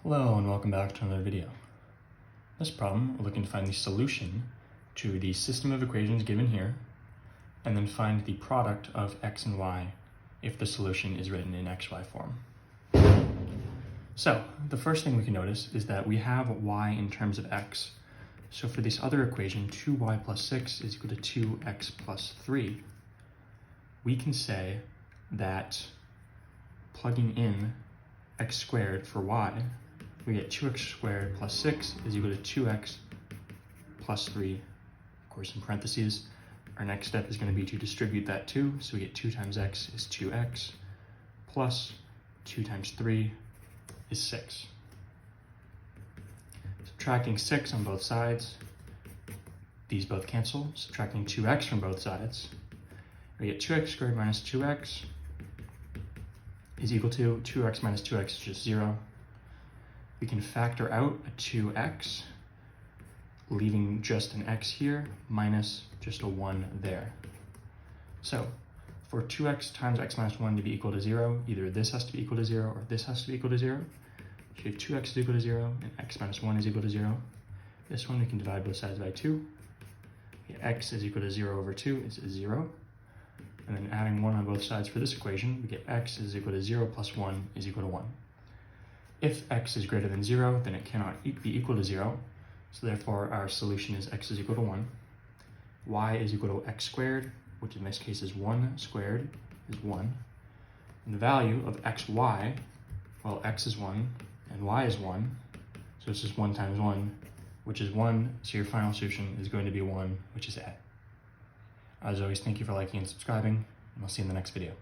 Hello and welcome back to another video. In this problem, we're looking to find the solution to the system of equations given here, and then find the product of x and y if the solution is written in xy form. So, the first thing we can notice is that we have y in terms of x. So for this other equation, 2y plus 6 is equal to 2x plus 3, we can say that plugging in x squared for y, we get 2x squared plus 6 is equal to 2x plus 3, of course in parentheses. Our next step is going to be to distribute that 2, so we get 2 times x is 2x, plus 2 times 3 is 6. Subtracting 6 on both sides, these both cancel. Subtracting 2x from both sides, we get 2x squared minus 2x is equal to 2x minus 2x is just 0. We can factor out a 2x, leaving just an x here, minus just a 1 there. So, for 2x times x minus 1 to be equal to 0, either this has to be equal to 0 or this has to be equal to 0. So we have 2x is equal to 0 and x minus 1 is equal to 0. This one we can divide both sides by 2. X is equal to 0 over 2 is 0. And then adding 1 on both sides for this equation, we get x is equal to 0 plus 1 is equal to 1. If x is greater than 0, then it cannot be equal to 0. So therefore, our solution is x is equal to 1. Y is equal to x squared, which in this case is 1 squared, is 1. And the value of xy, well, x is 1 and y is 1. So this is 1 times 1, which is 1. So your final solution is going to be 1, which is A. As always, thank you for liking and subscribing, and I'll see you in the next video.